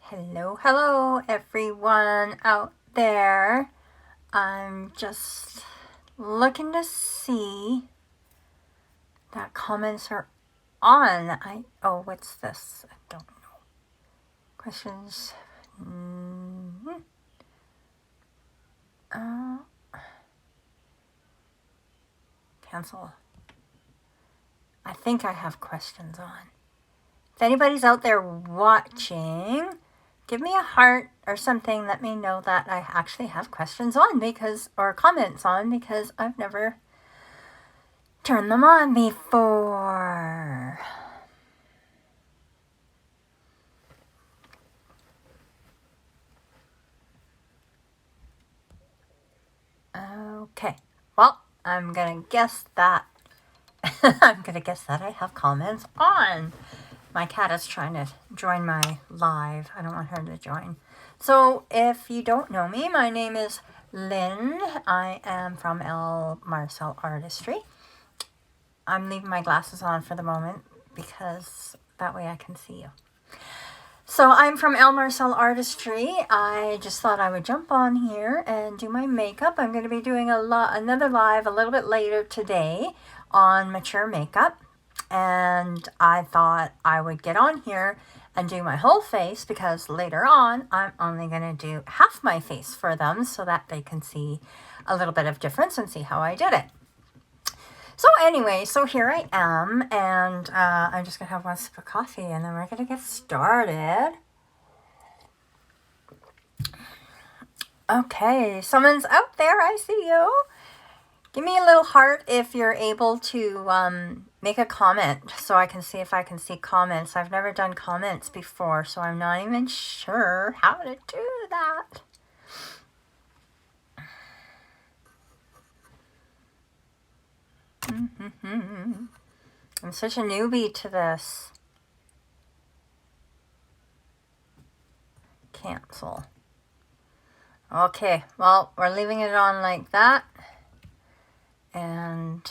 Hello, hello, everyone out there. I'm just looking to see that comments are on. What's this? I don't know. Questions. Cancel. I think I have questions on. If anybody's out there watching, give me a heart or something. Let me know that I actually have questions on or comments on, because I've never turned them on before. Okay. Well, I'm going to guess that I have comments on. My cat is trying to join my live. I don't want her to join. So if you don't know me, my name is Lynn. I am from El Marcel Artistry. I'm leaving my glasses on for the moment because that way I can see you. So I'm from El Marcel Artistry. I just thought I would jump on here and do my makeup. I'm going to be doing another live a little bit later today on mature makeup. And I thought I would get on here and do my whole face, because later on I'm only going to do half my face for them so that they can see a little bit of difference and see how I did it. So anyway, so here I am, and I'm just going to have one sip of coffee, and then we're going to get started. Okay, someone's out there. I see you. Give me a little heart if you're able to make a comment so I can see if I can see comments. I've never done comments before, so I'm not even sure how to do that. I'm such a newbie to this. Cancel. Okay, well, we're leaving it on like that. And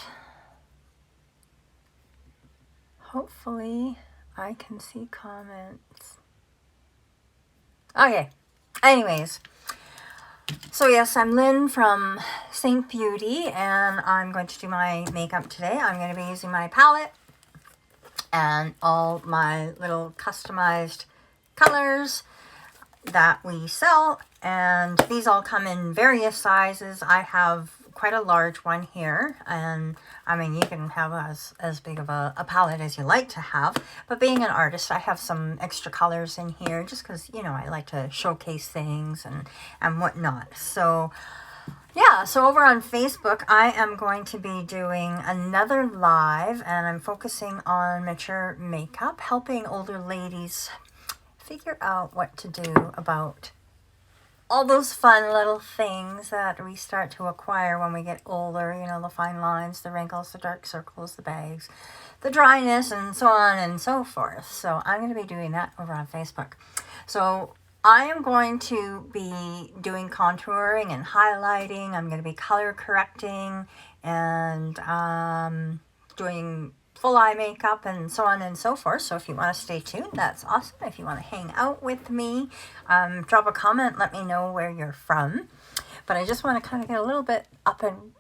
hopefully I can see comments. Okay, anyways. So yes, I'm Lynn from SEINT Beauty, and I'm going to do my makeup today. I'm going to be using my palette and all my little customized colors that we sell, and these all come in various sizes. I have quite a large one here, and I mean, you can have as big of a palette as you like to have, but being an artist, I have some extra colors in here just because, you know, I like to showcase things and whatnot. So yeah, so over on Facebook, I am going to be doing another live, and I'm focusing on mature makeup, helping older ladies figure out what to do about all those fun little things that we start to acquire when we get older, you know, the fine lines, the wrinkles, the dark circles, the bags, the dryness, and so on and so forth. So I'm going to be doing that over on Facebook. So I am going to be doing contouring and highlighting. I'm going to be color correcting and doing full eye makeup and so on and so forth. So if you want to stay tuned, that's awesome. If you want to hang out with me, drop a comment, let me know where you're from. But I just want to kind of get a little bit up and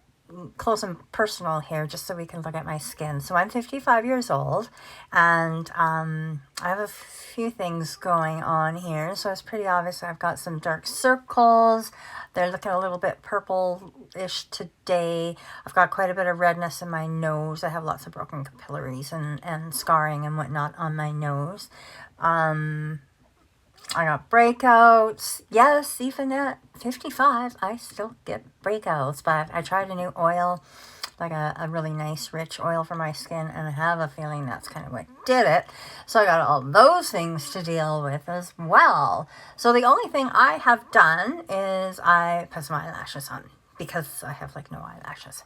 close and personal here, just so we can look at my skin. So I'm 55 years old, and I have a few things going on here. So it's pretty obvious I've got some dark circles. They're looking a little bit purple-ish today. I've got quite a bit of redness in my nose. I have lots of broken capillaries and scarring and whatnot on my nose. I got breakouts. Yes, even at 55, I still get breakouts. But I tried a new oil, like a really nice, rich oil for my skin, and I have a feeling that's kind of what did it. So I got all those things to deal with as well. So the only thing I have done is I put some eyelashes on, because I have like no eyelashes.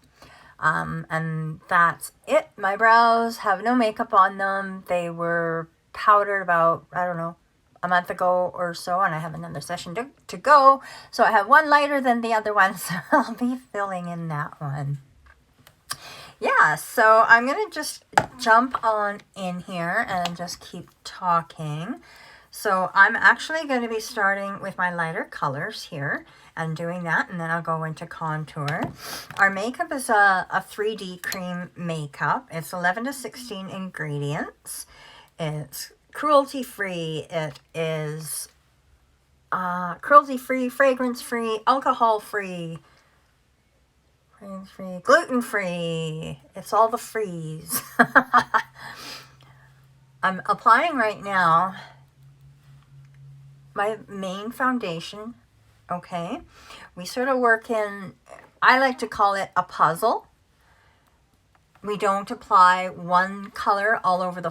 And that's it. My brows have no makeup on them. They were powdered about, I don't know, a month ago or so, and I have another session to go. So I have one lighter than the other one, so I'll be filling in that one. Yeah, so I'm going to just jump on in here and just keep talking. So I'm actually going to be starting with my lighter colors here and doing that, and then I'll go into contour. Our makeup is a 3D cream makeup. It's 11 to 16 ingredients. It's cruelty-free. It is cruelty-free, fragrance-free, alcohol-free, fragrance-free, gluten-free. It's all the frees. I'm applying right now my main foundation, okay? We sort of work in, I like to call it a puzzle. We don't apply one color all over the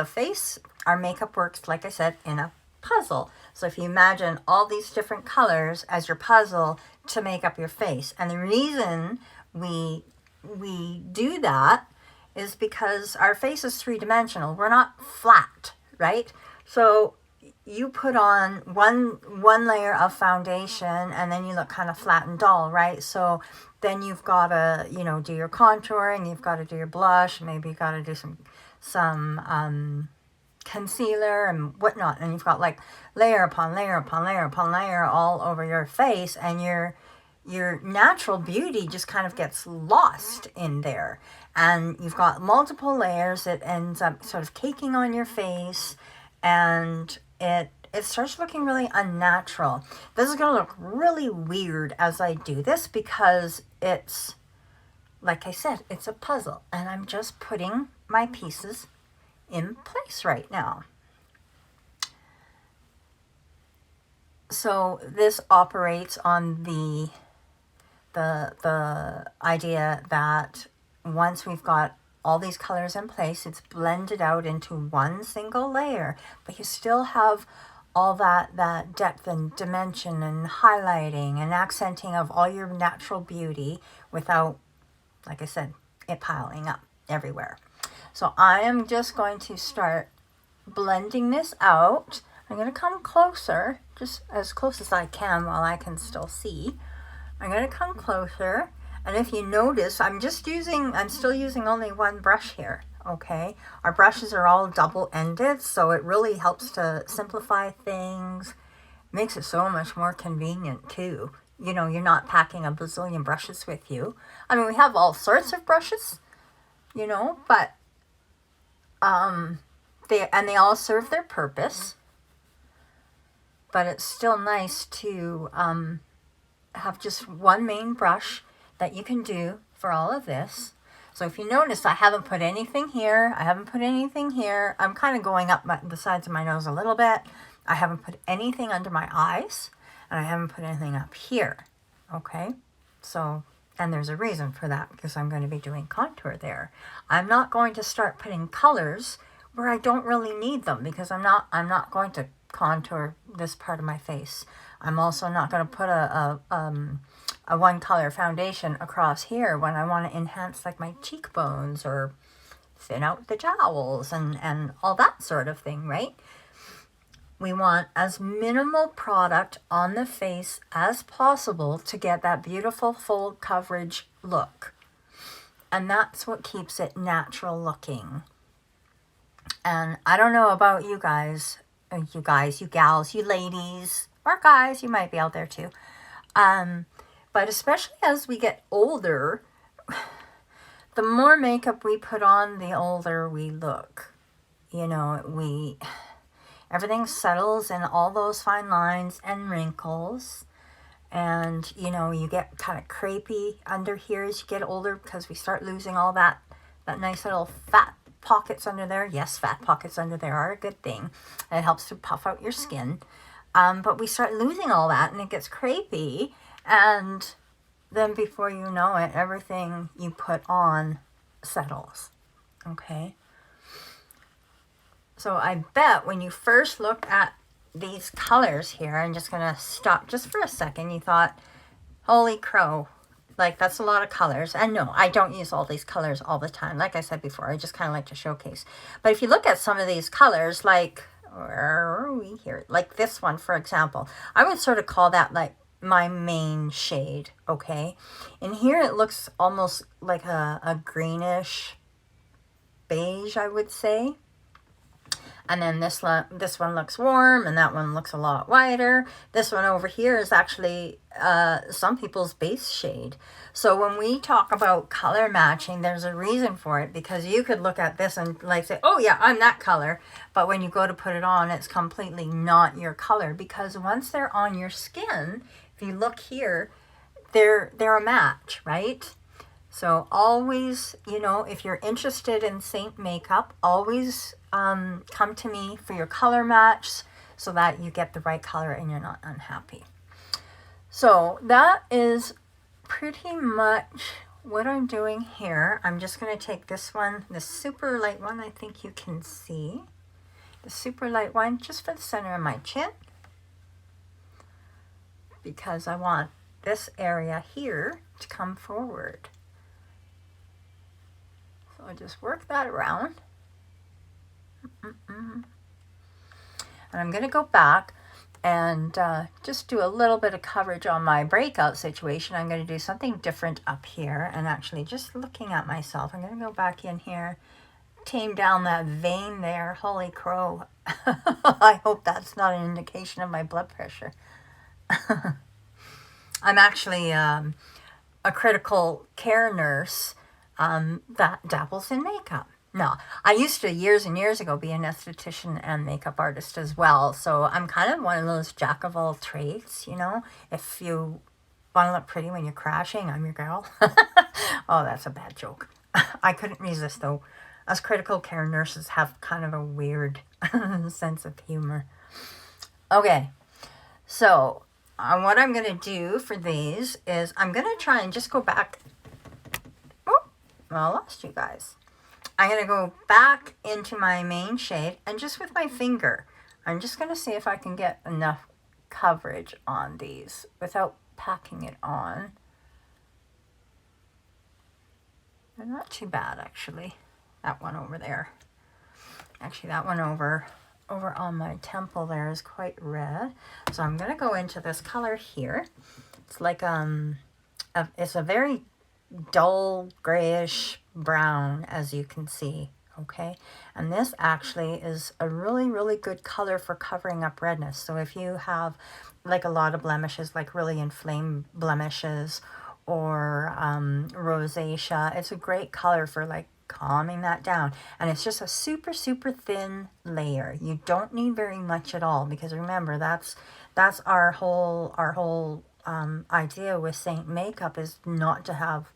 face. Our makeup works, like I said, in a puzzle. So if you imagine all these different colors as your puzzle to make up your face. And the reason we do that is because our face is three-dimensional. We're not flat, right? So you put on one layer of foundation and then you look kind of flat and dull, right? So then you've got to, you know, do your contouring, you've got to do your blush, maybe you've got to do some concealer and whatnot, and you've got like layer upon layer upon layer upon layer all over your face, and your natural beauty just kind of gets lost in there. And you've got multiple layers. It ends up sort of caking on your face, and it starts looking really unnatural. This is going to look really weird as I do this because it's, like I said, it's a puzzle, and I'm just putting my pieces in place right now. So this operates on the idea that once we've got all these colors in place, it's blended out into one single layer, but you still have all that depth and dimension and highlighting and accenting of all your natural beauty without, like I said, it piling up everywhere. So I am just going to start blending this out. I'm going to come closer, just as close as I can while I can still see. I'm going to come closer, and if you notice, I'm still using only one brush here, okay? Our brushes are all double-ended, so it really helps to simplify things. Makes it so much more convenient, too. You know, you're not packing a bazillion brushes with you. I mean, we have all sorts of brushes, you know, but they all serve their purpose. But it's still nice to have just one main brush that you can do for all of this. So if you notice, I haven't put anything here. I haven't put anything here. I'm kind of going up the sides of my nose a little bit. I haven't put anything under my eyes, and I haven't put anything up here. Okay? So, and there's a reason for that, because I'm going to be doing contour there. I'm not going to start putting colors where I don't really need them, because I'm not going to contour this part of my face. I'm also not going to put a one color foundation across here when I want to enhance like my cheekbones or thin out the jowls and all that sort of thing, right? We want as minimal product on the face as possible to get that beautiful full coverage look. And that's what keeps it natural looking. And I don't know about you guys, you gals, you ladies, or guys, you might be out there too. But especially as we get older, the more makeup we put on, the older we look. You know, everything settles in all those fine lines and wrinkles. And, you know, you get kind of crepey under here as you get older because we start losing all that nice little fat pockets under there. Yes, fat pockets under there are a good thing. It helps to puff out your skin. But we start losing all that and it gets crepey. And then before you know it, everything you put on settles. Okay? So I bet when you first looked at these colors here, I'm just going to stop just for a second, you thought, holy crow, like that's a lot of colors. And no, I don't use all these colors all the time. Like I said before, I just kind of like to showcase. But if you look at some of these colors, like, where are we here? Like this one, for example, I would sort of call that like my main shade, okay? And here it looks almost like a greenish beige, I would say. And then this one looks warm, and that one looks a lot whiter. This one over here is actually some people's base shade. So when we talk about color matching, there's a reason for it, because you could look at this and like say, oh yeah, I'm that color. But when you go to put it on, it's completely not your color, because once they're on your skin, if you look here, they're a match, right? So always, you know, if you're interested in SEINT makeup, always come to me for your color match so that you get the right color and you're not unhappy. So that is pretty much what I'm doing here. I'm just going to take this one, the super light one, I think you can see. The super light one just for the center of my chin, because I want this area here to come forward. So I'll just work that around. And I'm going to go back and just do a little bit of coverage on my breakout situation. I'm going to do something different up here, and actually just looking at myself, I'm going to go back in here, tame down that vein there. Holy crow. I hope that's not an indication of my blood pressure. I'm actually a critical care nurse that dabbles in makeup. No, I used to years and years ago be an esthetician and makeup artist as well. So I'm kind of one of those jack of all trades, you know. If you want to look pretty when you're crashing, I'm your girl. Oh, that's a bad joke. I couldn't resist though. Us critical care nurses have kind of a weird sense of humor. Okay, so what I'm going to do for these is I'm going to try and just go back. Oh, well, I lost you guys. I'm going to go back into my main shade, and just with my finger, I'm just going to see if I can get enough coverage on these without packing it on. They're not too bad, actually. That one over there. Actually, that one over on my temple there is quite red. So I'm going to go into this color here. It's like it's a very dull grayish brown, as you can see. Okay, and this actually is a really good color for covering up redness. So if you have like a lot of blemishes, like really inflamed blemishes or rosacea, it's a great color for like calming that down. And it's just a super thin layer. You don't need very much at all, because remember, that's our whole idea with SEINT makeup, is not to have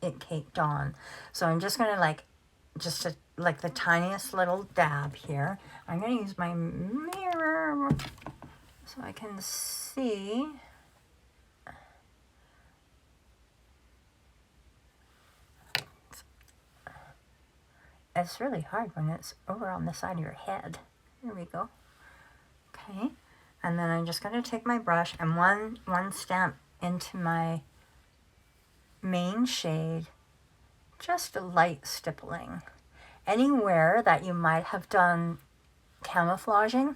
it caked on. So I'm just gonna like the tiniest little dab here. I'm gonna use my mirror so I can see. It's really hard when it's over on the side of your head. There we go. Okay, and then I'm just going to take my brush and one stamp into my main shade, just a light stippling. Anywhere that you might have done camouflaging,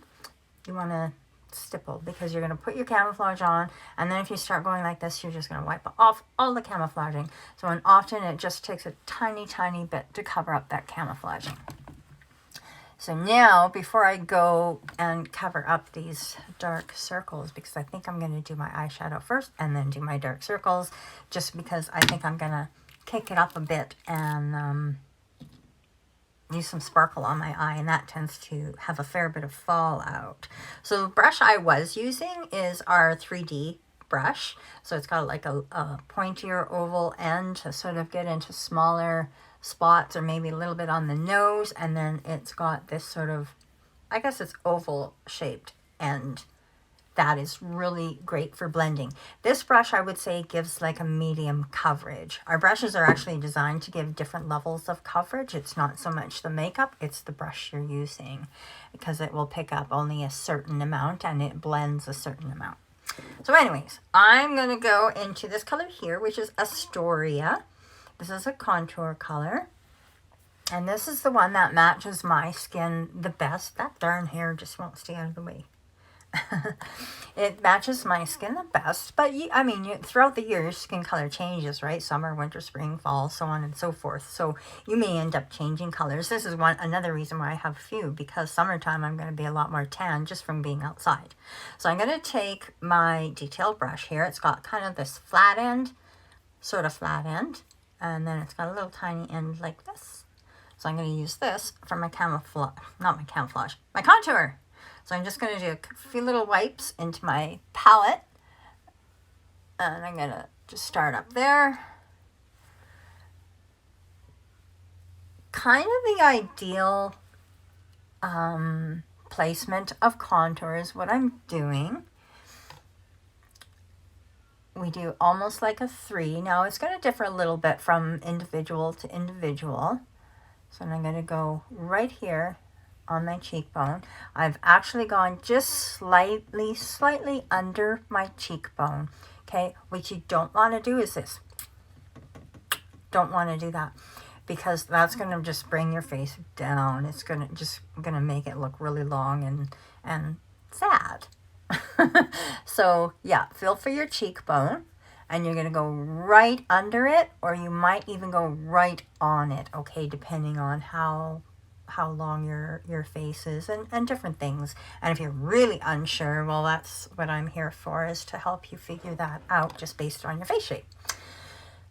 you want to stipple, because you're going to put your camouflage on, and then if you start going like this, you're just going to wipe off all the camouflaging. So, and often it just takes a tiny bit to cover up that camouflaging. So now, before I go and cover up these dark circles, because I think I'm going to do my eyeshadow first and then do my dark circles, just because I think I'm going to kick it up a bit and use some sparkle on my eye, and that tends to have a fair bit of fallout. So the brush I was using is our 3D brush. So it's got like a pointier oval end to sort of get into smaller spots, or maybe a little bit on the nose, and then it's got this sort of, I guess it's oval shaped end. That is really great for blending. This brush, I would say, gives like a medium coverage. Our brushes are actually designed to give different levels of coverage. It's not so much the makeup, it's the brush you're using, because it will pick up only a certain amount and it blends a certain amount. So anyways, I'm going to go into this color here, which is Astoria. This is a contour color. And this is the one that matches my skin the best. That darn hair just won't stay out of the way. It matches my skin the best, but I mean, throughout the year, your skin color changes, right? Summer, winter, spring, fall, so on and so forth. So you may end up changing colors. This is another reason why I have a few, because summertime I'm going to be a lot more tan just from being outside. So I'm going to take my detail brush here. It's got kind of this flat end, sort of flat end, and then it's got a little tiny end like this. So I'm going to use this for my camouflage, not my camouflage, my contour. So I'm just going to do a few little wipes into my palette. And I'm going to just start up there. Kind of the ideal placement of contour is what I'm doing. We do almost like a 3. Now it's going to differ a little bit from individual to individual. So I'm going to go right here on my cheekbone. I've actually gone just slightly under my cheekbone. Okay, what you don't want to do is this. Don't want to do that, because that's going to just bring your face down. It's going to make it look really long and sad. So yeah, feel for your cheekbone, and you're going to go right under it, or you might even go right on it, okay, depending on how long your face is and different things. And if you're really unsure, well, that's what I'm here for, is to help you figure that out just based on your face shape.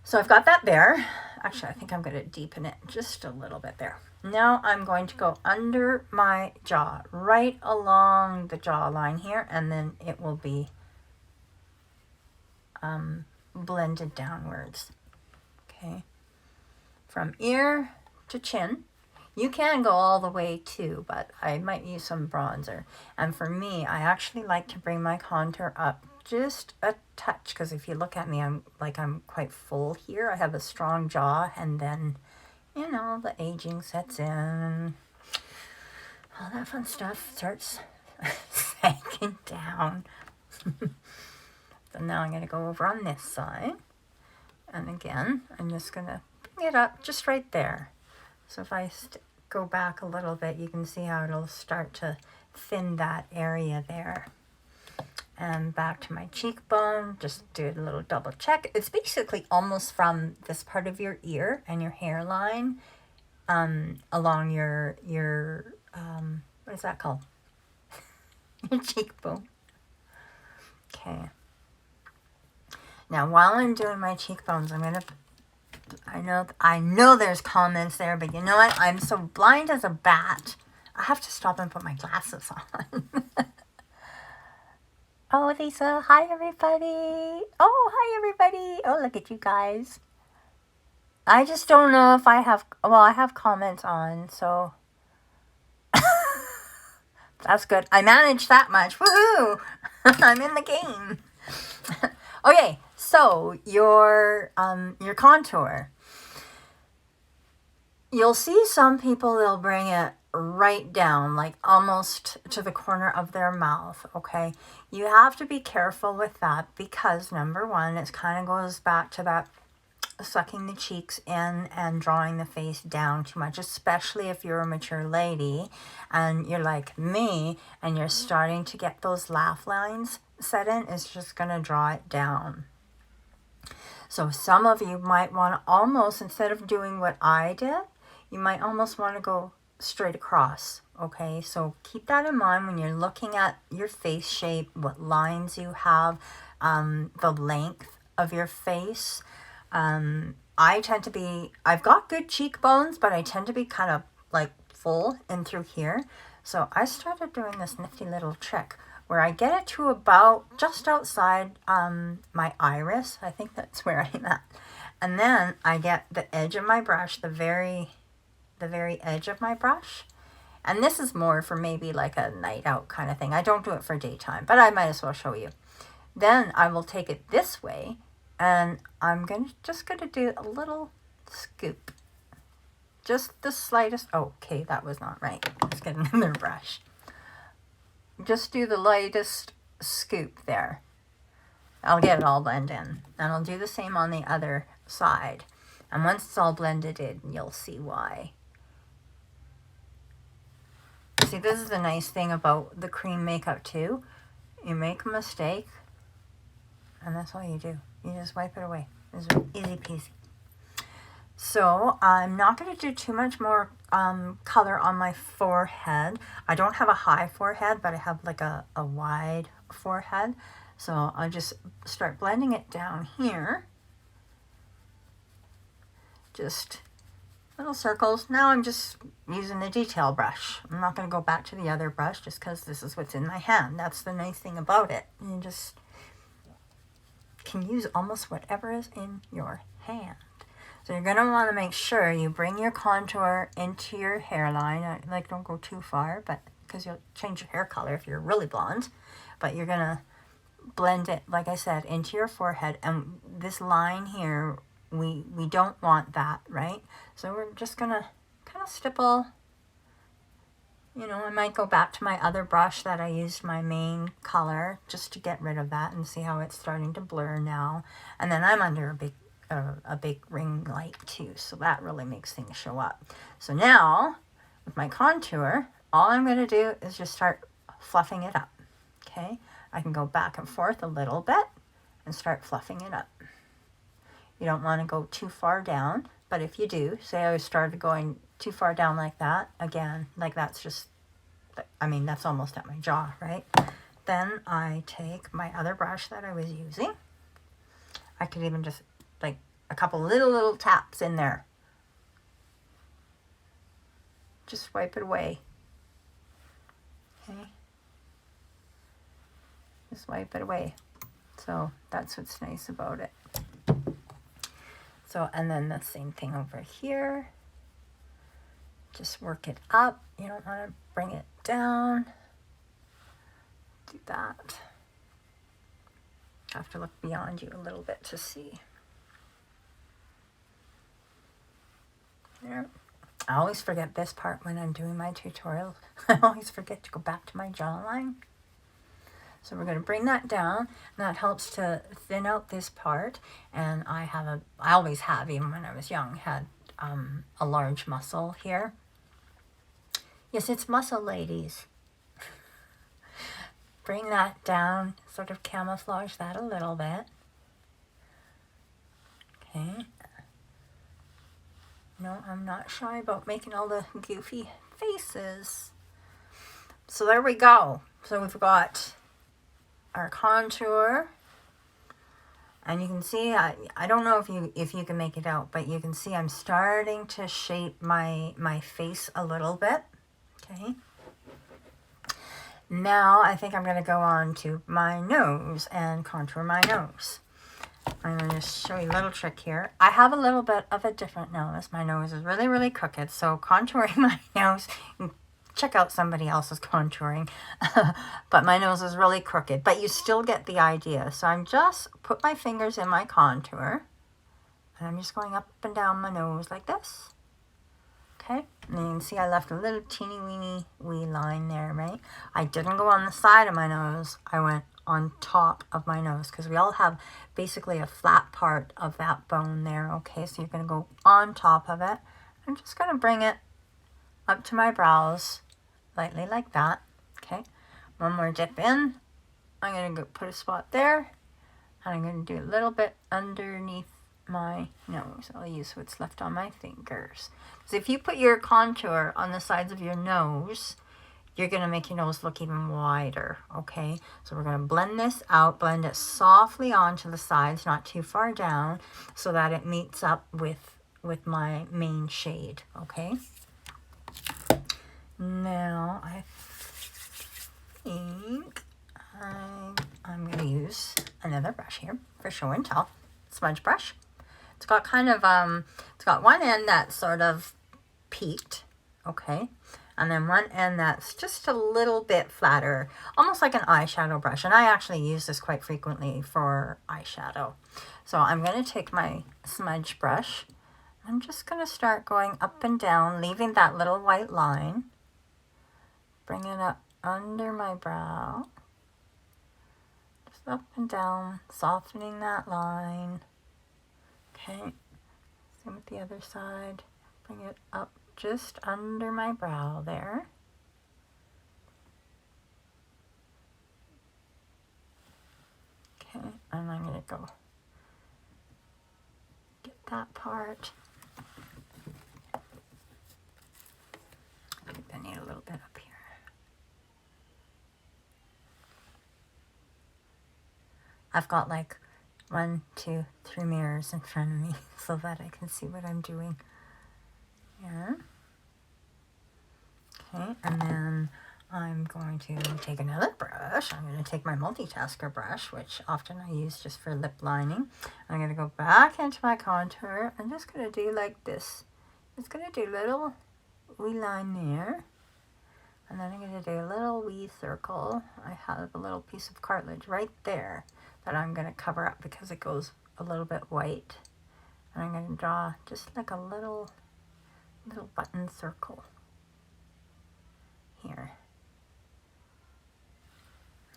So I've got that there. Actually, I think I'm going to deepen it just a little bit there. Now I'm going to go under my jaw, right along the jawline here, and then it will be blended downwards. Okay, from ear to chin. You can go all the way too, but I might use some bronzer. And for me, I actually like to bring my contour up just a touch, because if you look at me, I'm quite full here. I have a strong jaw, and then, you know, the aging sets in. All that fun stuff starts sinking down. So now I'm going to go over on this side. And again, I'm just going to bring it up just right there. So if I go back a little bit, you can see how it'll start to thin that area there. And back to my cheekbone, just do a little double check. It's basically almost from this part of your ear and your hairline along your what is that called? Your cheekbone. Okay. Now, while I'm doing my cheekbones, I'm gonna. I know there's comments there, but you know what? I'm so blind as a bat. I have to stop and put my glasses on. Oh, Lisa. Hi, everybody. Oh, hi, everybody. Oh, look at you guys. I just don't know if I have... Well, I have comments on, so... That's good. I managed that much. Woohoo! I'm in the game. Okay, so your contour. You'll see some people, they'll bring it right down, like almost to the corner of their mouth, okay? You have to be careful with that, because number one, it kind of goes back to that sucking the cheeks in and drawing the face down too much, especially if you're a mature lady and you're like me and you're starting to get those laugh lines set in. It's just going to draw it down. So some of you might want to almost, instead of doing what I did, you might almost want to go straight across, okay? So keep that in mind when you're looking at your face shape, what lines you have, the length of your face. I tend to be, I've got good cheekbones, but I tend to be kind of like full in through here. So I started doing this nifty little trick where I get it to about just outside my iris. I think that's where I'm at. And then I get the edge of my brush, the very edge of my brush. And this is more for maybe like a night out kind of thing. I don't do it for daytime, but I might as well show you. Then I will take it this way, and I'm just gonna do a little scoop. Just the slightest. Oh, okay, that was not right. Let's get another brush. Just do the lightest scoop there. I'll get it all blended in. And I'll do the same on the other side. And once it's all blended in, you'll see why. See, this is the nice thing about the cream makeup too. you make a mistake, and that's all you do. You just wipe it away. It's easy peasy. So I'm not going to do too much more color on my forehead. I don't have a high forehead, but I have like a wide forehead. So I'll just start blending it down here. Just little circles. Now I'm just using the detail brush. I'm not going to go back to the other brush just because this is what's in my hand. That's the nice thing about it. You just can use almost whatever is in your hand. So you're going to want to make sure you bring your contour into your hairline. Like, don't go too far, but because you'll change your hair color if you're really blonde. But you're going to blend it, like I said, into your forehead. And this line here, we don't want that, right? So we're just going to kind of stipple. You know, I might go back to my other brush that I used my main color just to get rid of that and see how it's starting to blur now. And then I'm under a big ring light too, so that really makes things show up. So now with my contour, all I'm going to do is just start fluffing it up. Okay, I can go back and forth a little bit and start fluffing it up. You don't want to go too far down, but if you do, say I started going too far down like that, again, like that's just, I mean, that's almost at my jaw, right? Then I take my other brush that I was using. I could even just like a couple little taps in there. Just wipe it away. Okay. Just wipe it away. So that's what's nice about it. So, and then the same thing over here. Just work it up. You don't want to bring it down. Do that. I have to look beyond you a little bit to see. There. I always forget this part when I'm doing my tutorials. I always forget to go back to my jawline. So we're going to bring that down, and that helps to thin out this part. And I always have, even when I was young, had a large muscle here. Yes, it's muscle, ladies. Bring that down, sort of camouflage that a little bit. Okay. No, I'm not shy about making all the goofy faces. So there we go. So we've got our contour, and you can see I don't know if you can make it out, but you can see I'm starting to shape my face a little bit. Okay, now I think I'm going to go on to my nose and contour my nose. I'm going to just show you a little trick here. I have a little bit of a different nose. My nose is really crooked, so contouring my nose, check out somebody else's contouring. But my nose is really crooked, but you still get the idea. So I'm just put my fingers in my contour, and I'm just going up and down my nose like this. Okay, and you can see I left a little teeny weeny wee line there, right? I didn't go on the side of my nose. I went on top of my nose, because we all have basically a flat part of that bone there. Okay, so you're going to go on top of it. I'm just going to bring it up to my brows lightly like that. Okay, one more dip in. I'm going to go put a spot there, and I'm going to do a little bit underneath my nose. I'll use what's left on my fingers. So if you put your contour on the sides of your nose, you're going to make your nose look even wider, okay? So we're going to blend this out, blend it softly onto the sides, not too far down, so that it meets up with my main shade, okay? Now, I think I'm going to use another brush here for show and tell, smudge brush. It's got kind of, it's got one end that's sort of peaked, okay? And then one end that's just a little bit flatter, almost like an eyeshadow brush. And I actually use this quite frequently for eyeshadow. So I'm going to take my smudge brush. I'm just going to start going up and down, leaving that little white line. Bring it up under my brow. Just up and down, softening that line. Okay, same with the other side. Bring it up just under my brow there. and I'm going to go get that part. I think I need a little bit up here. I've got like 1, 2, 3 mirrors in front of me so that I can see what I'm doing here. Okay, and then I'm going to take another brush. I'm going to take my multitasker brush, which often I use just for lip lining. I'm going to go back into my contour. I'm just going to do like this. Just going to do a little wee line there. And then I'm going to do a little wee circle. I have a little piece of cartilage right there that I'm going to cover up because it goes a little bit white. And I'm going to draw just like a little button circle here.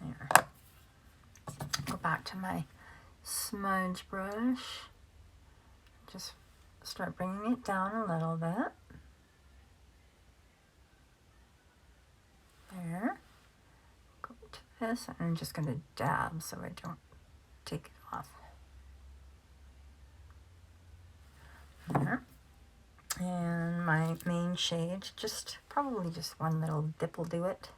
There. Go back to my smudge brush. Just start bringing it down a little bit. There. Go to this, and I'm just going to dab so I don't take it off. There. And my main shade, probably just one little dip will do it.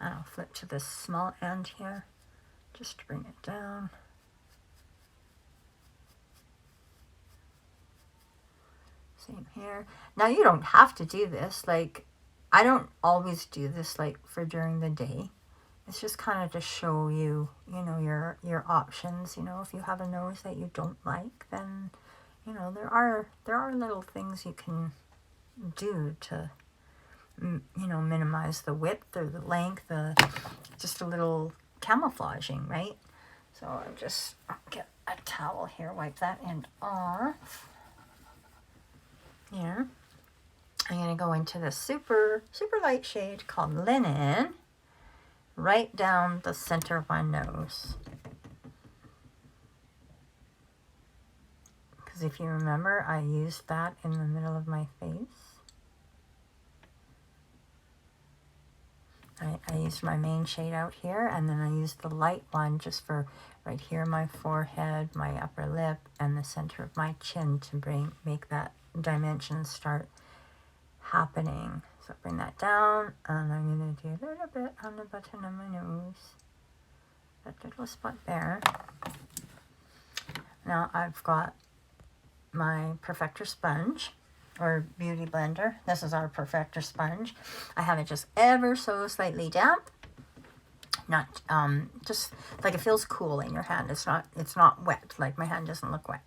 And I'll flip to this small end here, just to bring it down. Same here. Now you don't have to do this, like, I don't always do this like for during the day. It's just kind of to show you, you know, your options. You know, if you have a nose that you don't like, then, you know, there are little things you can do to, you know, minimize the width or the length, just a little camouflaging, right? So I'll get a towel here, wipe that end off. Here. I'm going to go into this super light shade called Linen, right down the center of my nose. Because if you remember, I used that in the middle of my face. I used my main shade out here, and then I used the light one just for right here, my forehead, my upper lip, and the center of my chin to make that dimension start happening. So bring that down, and I'm going to do a little bit on the button of my nose. That little spot there. Now I've got my Perfector sponge, or Beauty Blender. This is our Perfector sponge. I have it just ever so slightly damp. Not just like it feels cool in your hand. It's not wet. Like my hand doesn't look wet.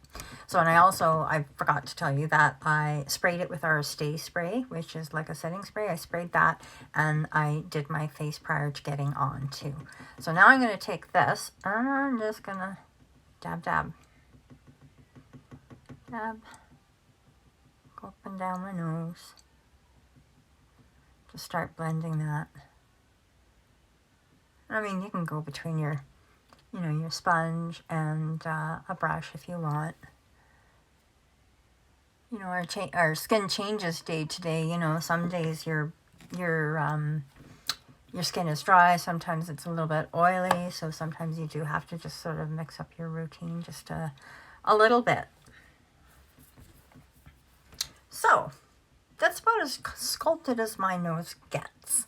So, and I forgot to tell you that I sprayed it with our Stay Spray, which is like a setting spray. I sprayed that, and I did my face prior to getting on too. So now I'm going to take this, and I'm just going to dab. Go up and down my nose. Just start blending that. I mean, you can go between your sponge and a brush if you want. You know, our skin changes day to day. You know, some days your skin is dry. Sometimes it's a little bit oily. So sometimes you do have to just sort of mix up your routine just a little bit. So that's about as sculpted as my nose gets.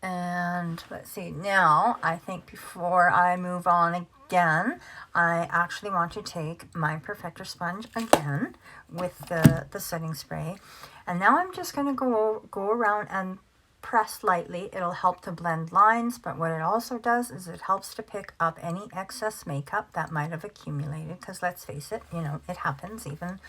And let's see, now I think before I move on again, I actually want to take my Perfector sponge again with the setting spray. And now I'm just going to go around and press lightly. It'll help to blend lines, but what it also does is it helps to pick up any excess makeup that might have accumulated, because let's face it, you know, it happens even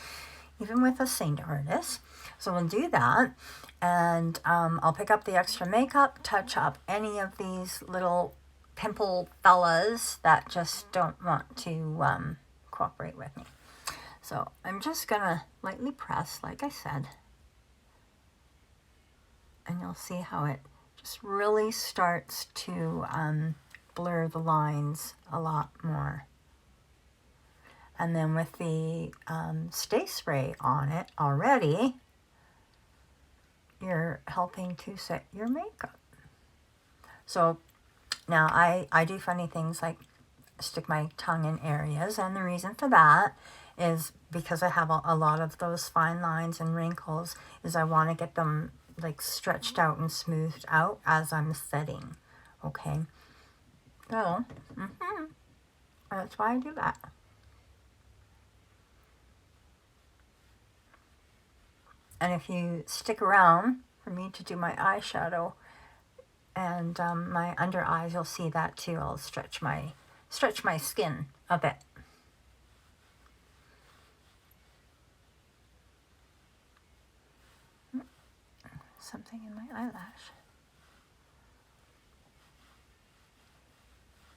with a SEINT artist. So we'll do that, and I'll pick up the extra makeup, touch up any of these little pimple fellas that just don't want to cooperate with me. So I'm just gonna lightly press, like I said, and you'll see how it just really starts to blur the lines a lot more. And then with the Stay Spray on it already, you're helping to set your makeup. So now I do funny things like stick my tongue in areas, and the reason for that is because I have a lot of those fine lines and wrinkles, is I want to get them like stretched out and smoothed out as I'm setting. Okay, so that's why I do that. And if you stick around for me to do my eyeshadow and my under eyes, you'll see that too. I'll stretch my skin a bit. Something in my eyelash.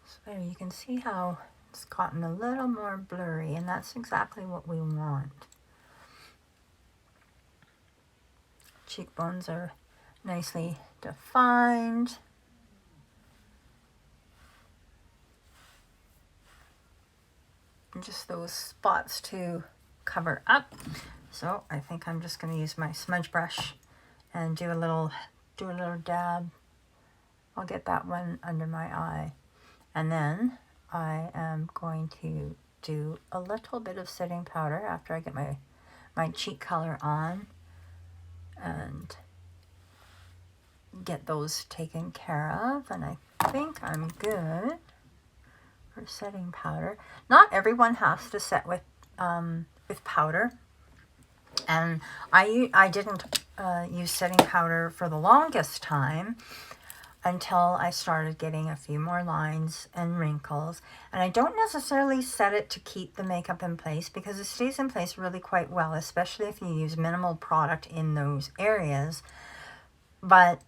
So there you can see how it's gotten a little more blurry, and that's exactly what we want. Cheekbones are nicely defined. And just those spots to cover up. So I think I'm just going to use my smudge brush and do a little dab. I'll get that one under my eye. And then I am going to do a little bit of setting powder after I get my cheek color on and get those taken care of. And I think I'm good for setting powder. Not everyone has to set with powder. And I didn't use setting powder for the longest time until I started getting a few more lines and wrinkles. And I don't necessarily set it to keep the makeup in place, because it stays in place really quite well, especially if you use minimal product in those areas. But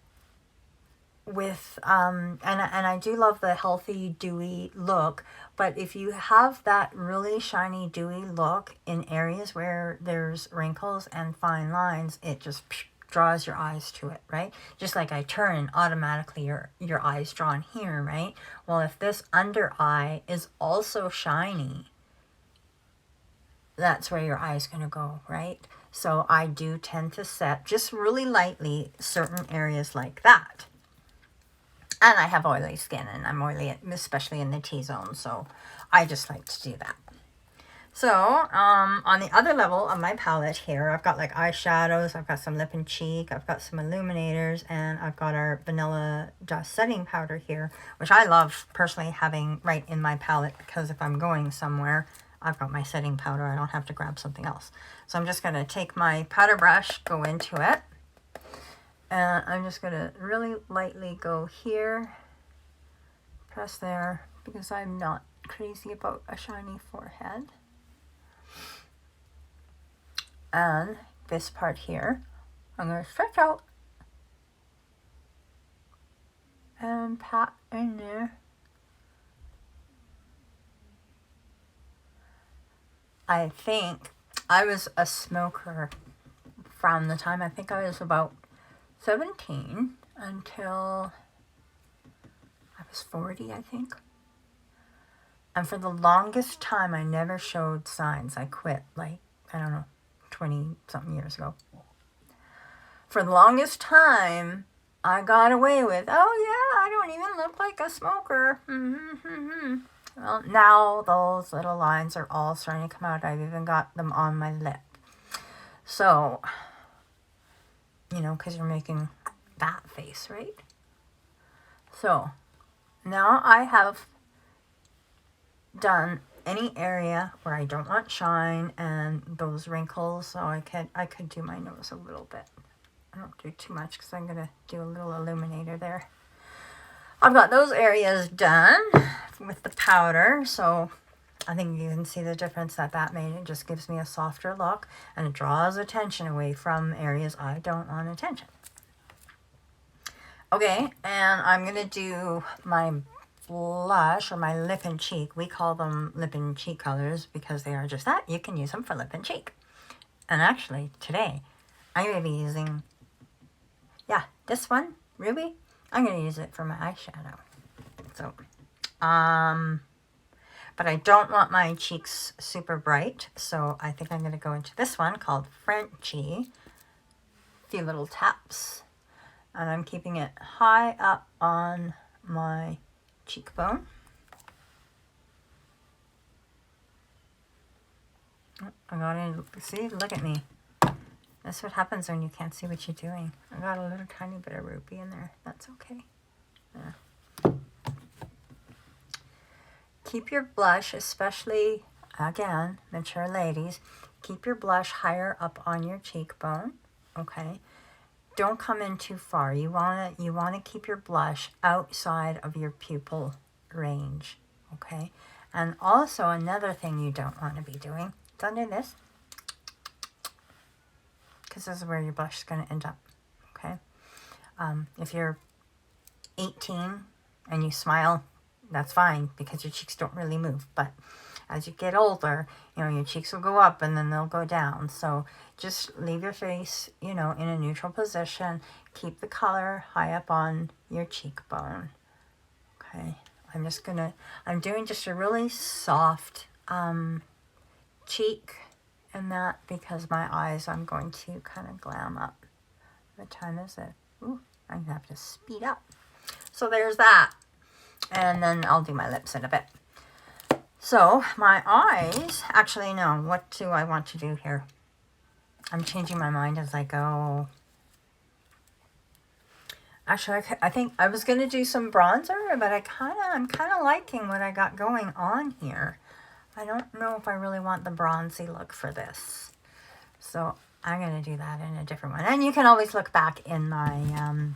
with and I do love the healthy dewy look, but if you have that really shiny dewy look in areas where there's wrinkles and fine lines, it just draws your eyes to it, right? Just like I turn and automatically your eyes drawn here, right? Well, if this under eye is also shiny, that's where your eye's going to go, right? So I do tend to set just really lightly certain areas like that. And I have oily skin, and I'm oily, especially in the T-zone, so I just like to do that. So, on the other level of my palette here, I've got like eyeshadows, I've got some lip and cheek, I've got some illuminators, and I've got our vanilla dust setting powder here, which I love personally having right in my palette, because if I'm going somewhere, I've got my setting powder. I don't have to grab something else. So I'm just going to take my powder brush, go into it. And I'm just going to really lightly go here, press there, because I'm not crazy about a shiny forehead. And this part here, I'm going to stretch out and pat in there. I think I was a smoker from the time I think I was about 17 until I was 40, I think. And for the longest time, I never showed signs. I quit, like, I don't know, 20-something years ago. For the longest time, I got away with, oh yeah, I don't even look like a smoker. Well, now those little lines are all starting to come out. I've even got them on my lip. So, you know, because you're making that face, right? So, now I have done any area where I don't want shine and those wrinkles, so I could do my nose a little bit. I don't do too much because I'm going to do a little illuminator there. I've got those areas done with the powder, so I think you can see the difference that made. It just gives me a softer look, and it draws attention away from areas I don't want attention. Okay, and I'm going to do my blush, or my lip and cheek. We call them lip and cheek colors because they are just that. You can use them for lip and cheek. And actually, today, I'm going to be using, this one, Ruby. I'm going to use it for my eyeshadow. So, but I don't want my cheeks super bright, so I think I'm going to go into this one called Frenchie few little taps. And I'm keeping it high up on my cheekbone. Oh, I got in, see, look at me. That's what happens when you can't see what you're doing. I got a little tiny bit of rupee in there. That's okay. Yeah. Keep your blush, especially, again, mature ladies, keep your blush higher up on your cheekbone, okay? Don't come in too far. You wanna keep your blush outside of your pupil range, okay? And also another thing you don't want to be doing is under this, because this is where your blush is going to end up, okay? If you're 18 and you smile, that's fine because your cheeks don't really move. But as you get older, you know, your cheeks will go up and then they'll go down. So just leave your face, you know, in a neutral position. Keep the color high up on your cheekbone. Okay, I'm doing just a really soft cheek in that because my eyes I'm going to kind of glam up. What time is it? Ooh, I'm gonna have to speed up. So there's that. And then I'll do my lips in a bit. So my eyes, actually no, what do I want to do here? I'm changing my mind as I go. Actually, I think I was going to do some bronzer, but I'm kind of liking what I got going on here. I don't know if I really want the bronzy look for this. So I'm going to do that in a different one. And you can always look back in my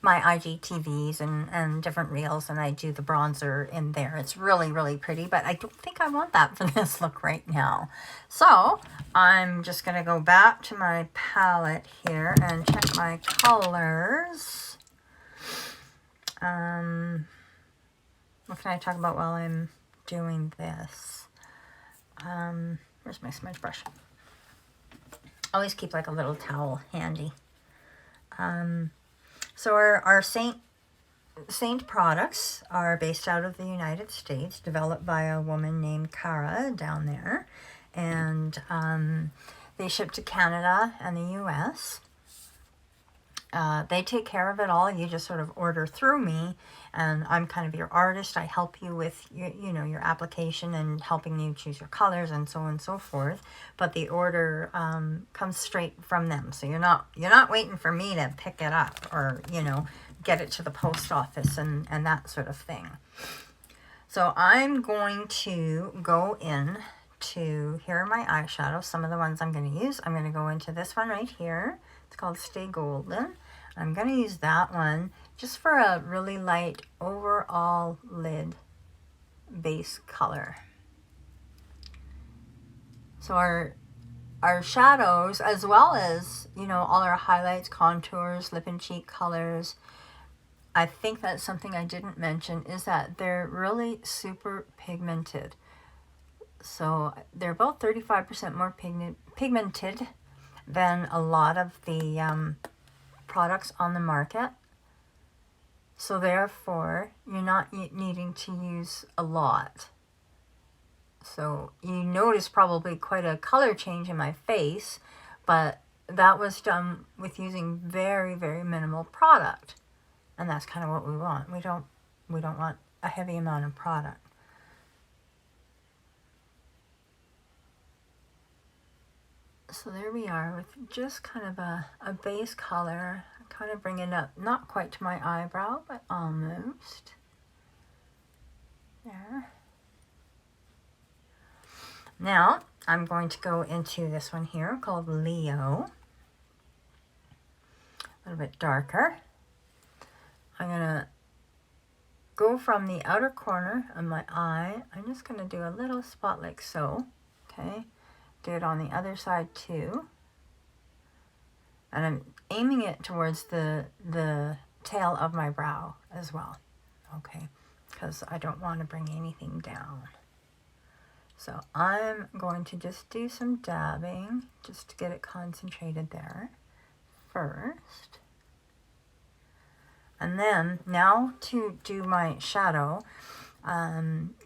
my IGTVs and different reels, and I do the bronzer in there. It's really, really pretty, but I don't think I want that for this look right now. So I'm just going to go back to my palette here and check my colors. What can I talk about while I'm doing this? Where's my smudge brush? Always keep like a little towel handy. So our SEINT products are based out of the United States, developed by a woman named Cara down there, and they ship to Canada and the US. They take care of it all. You just sort of order through me, and I'm kind of your artist. I help you with your application and helping you choose your colors and so on and so forth. But the order comes straight from them, so you're not waiting for me to pick it up or get it to the post office and that sort of thing. So I'm going to go in to, here are my eyeshadows. Some of the ones I'm going to use. I'm going to go into this one right here. It's called Stay Golden. I'm going to use that one just for a really light overall lid base color. So our shadows, as well as, all our highlights, contours, lip and cheek colors, I think that's something I didn't mention, is that they're really super pigmented. So they're both 35% more pigmented than a lot of the products on the market. So therefore, you're not needing to use a lot. So you notice probably quite a color change in my face, but that was done with using very, very minimal product. And that's kind of what we want. We don't want a heavy amount of product. So there we are with just kind of a base color. Kind of bring it up, not quite to my eyebrow, but almost. There. Now, I'm going to go into this one here called Leo. A little bit darker. I'm going to go from the outer corner of my eye. I'm just going to do a little spot like so. Okay. Do it on the other side too. And I'm aiming it towards the tail of my brow as well. Okay. Because I don't want to bring anything down. So I'm going to just do some dabbing just to get it concentrated there first. And then now to do my shadow,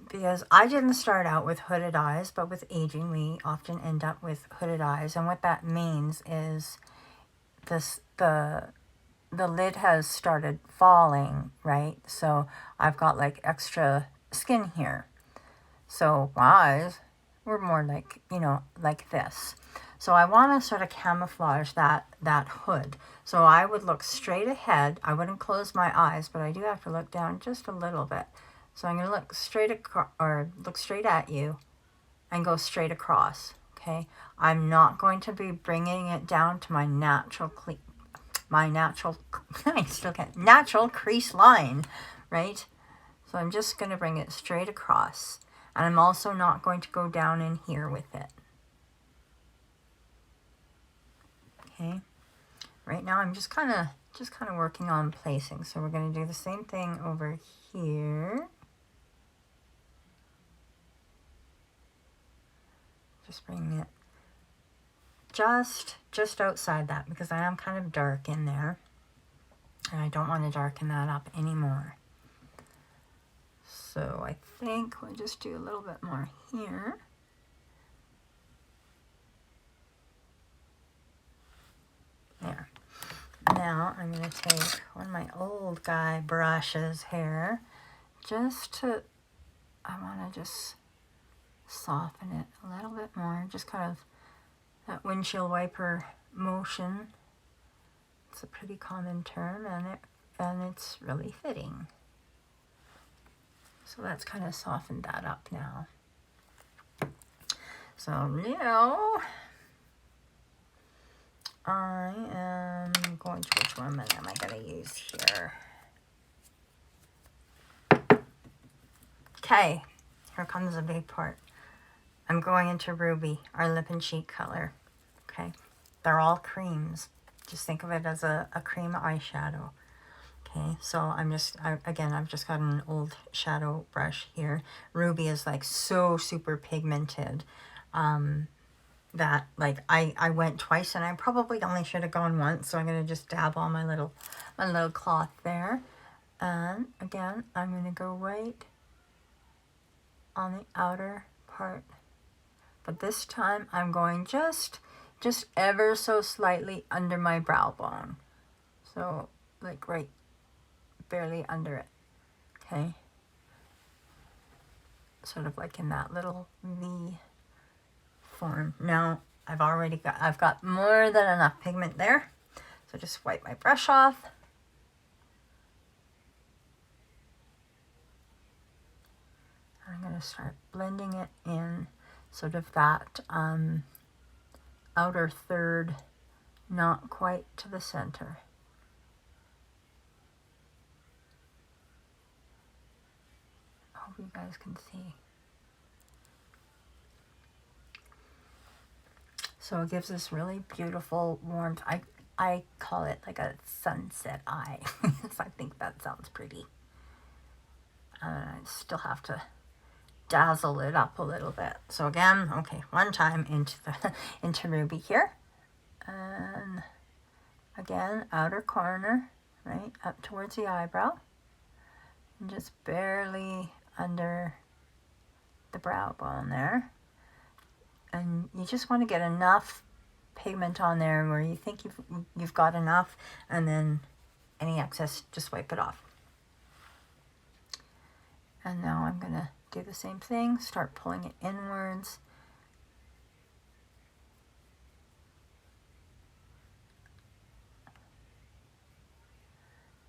because I didn't start out with hooded eyes, but with aging we often end up with hooded eyes. And what that means is the lid has started falling, right? So I've got like extra skin here. So my eyes were more like, you know, like this. So I want to sort of camouflage that hood. So I would look straight ahead. I wouldn't close my eyes, but I do have to look down just a little bit. So I'm going to look straight look straight at you and go straight across. Okay. I'm not going to be bringing it down to my natural natural crease line, right? So I'm just going to bring it straight across. And I'm also not going to go down in here with it. Okay. Right now I'm just kind of working on placing. So we're going to do the same thing over here. Just bring it just outside that, because I am kind of dark in there. And I don't want to darken that up anymore. So I think we'll just do a little bit more here. There. Now I'm going to take one of my old guy brushes here, I want to just soften it a little bit more, just kind of that windshield wiper motion. It's a pretty common term, and it's really fitting. So that's kind of softened that up now. So now I am going to, which one am I going to use here? Okay, here comes the big part. I'm going into Ruby, our lip and cheek color. Okay, they're all creams. Just think of it as a cream eyeshadow. Okay, so I've just got an old shadow brush here. Ruby is like so super pigmented that like I went twice, and I probably only should have gone once. So I'm gonna just dab on my little cloth there, and again I'm gonna go right on the outer part, but this time I'm going just ever so slightly under my brow bone, so like right barely under it. Okay, sort of like in that little V form. Now I've got more than enough pigment there, so just wipe my brush off. I'm going to start blending it in, sort of that outer third, not quite to the center. I hope you guys can see. So it gives this really beautiful warmth. I call it like a sunset eye. So I think that sounds pretty. I still have to dazzle it up a little bit. So again, okay, one time into Ruby here, and again outer corner, right up towards the eyebrow, and just barely under the brow bone there. And you just want to get enough pigment on there where you think you've got enough, and then any excess just wipe it off. And now I'm gonna do the same thing, start pulling it inwards.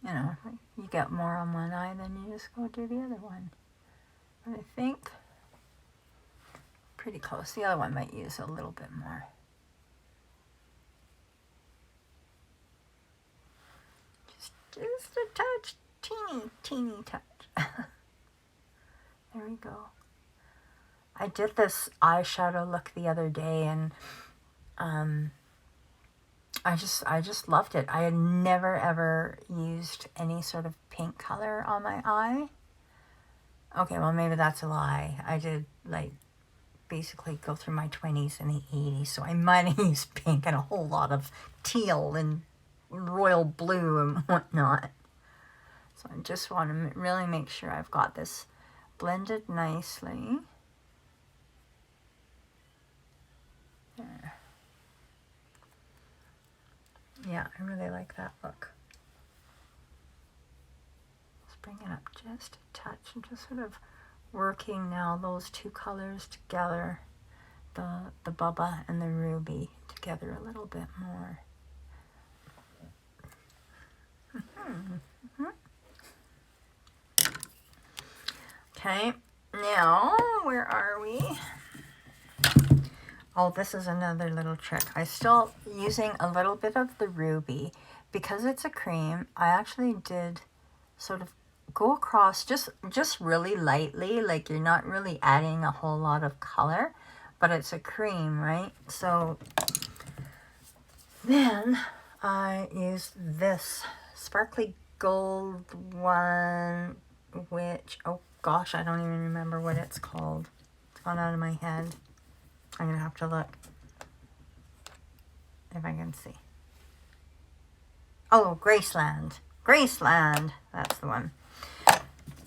You know, you get more on one eye, then you just go do the other one. But I think pretty close. The other one might use a little bit more. Just a touch, teeny touch. There we go. I did this eyeshadow look the other day, and I just loved it. I had never ever used any sort of pink color on my eye. Okay, well maybe that's a lie. I did like basically go through my 20s and the 80s, so I might have used pink and a whole lot of teal and royal blue and whatnot. So I just want to really make sure I've got this blended nicely. There. Yeah, I really like that look. Let's bring it up just a touch. I'm just sort of working now those two colors together, the Bubba and the Ruby together a little bit more. Okay, now where are we? Oh, this is another little trick. I'm still using a little bit of the Ruby. Because it's a cream, I actually did sort of go across just really lightly, like you're not really adding a whole lot of color, but it's a cream, right? So then I used this sparkly gold one, which, oh gosh, I don't even remember what it's called. It's gone out of my head. I'm gonna have to look if I can see. Oh, Graceland. Graceland, that's the one.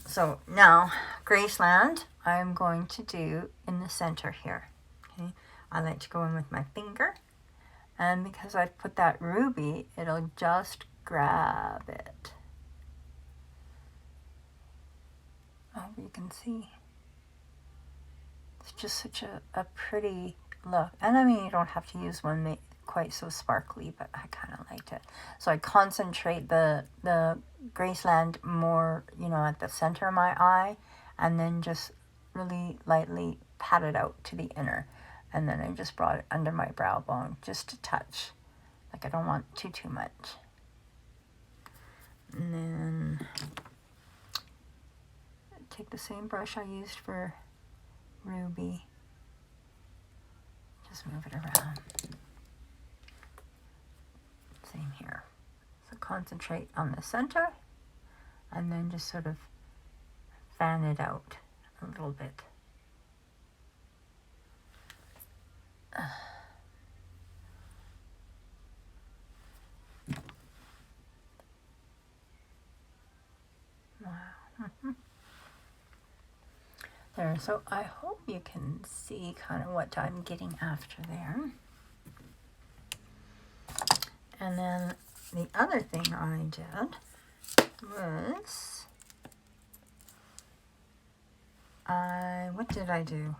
So now, Graceland, I'm going to do in the center here. Okay, I like to go in with my finger, and because I've put that ruby, it'll just grab it. I hope you can see. It's just such a pretty look. And I mean, you don't have to use one quite so sparkly, but I kind of liked it. So I concentrate the Graceland more, you know, at the center of my eye, and then just really lightly pat it out to the inner. And then I just brought it under my brow bone, just a touch. Like I don't want too much. And then take the same brush I used for Ruby. Just move it around. Same here. So concentrate on the center and then just sort of fan it out a little bit. Wow. There, so I hope you can see kind of what I'm getting after there. And then the other thing I did was, what did I do?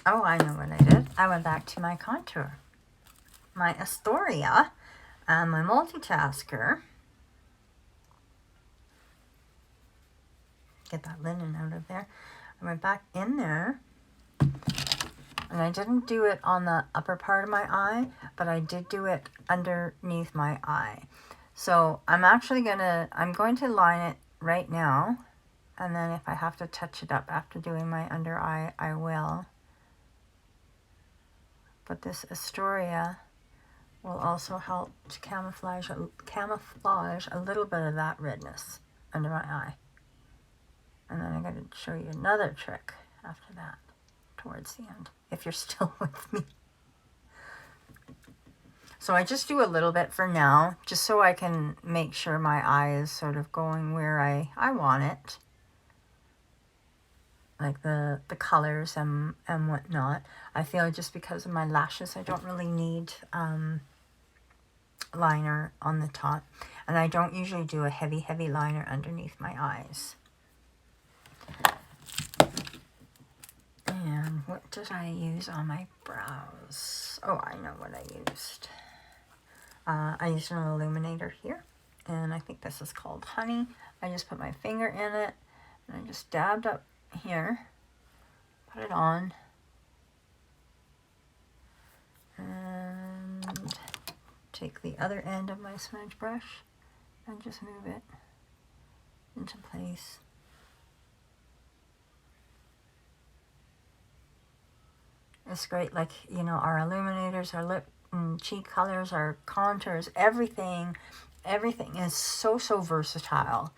Oh, I know what I did. I went back to my contour, my Astoria, and my multitasker. Get that linen out of there. I went back in there, and I didn't do it on the upper part of my eye, but I did do it underneath my eye. So I'm going to line it right now, and then if I have to touch it up after doing my under eye, I will. But this Astoria will also help to camouflage a little bit of that redness under my eye. And then I'm going to show you another trick after that, towards the end, if you're still with me. So I just do a little bit for now, just so I can make sure my eye is sort of going where I want it. Like the colors and whatnot. I feel just because of my lashes, I don't really need liner on the top. And I don't usually do a heavy liner underneath my eyes. And what did I use on my brows? Oh, I know what I used. I used an illuminator here, and I think this is called Honey. I just put my finger in it, and I just dabbed up here, put it on, and take the other end of my smudge brush and just move it into place. It's great, like, you know, our illuminators, our lip and cheek colors, our contours, everything is so versatile.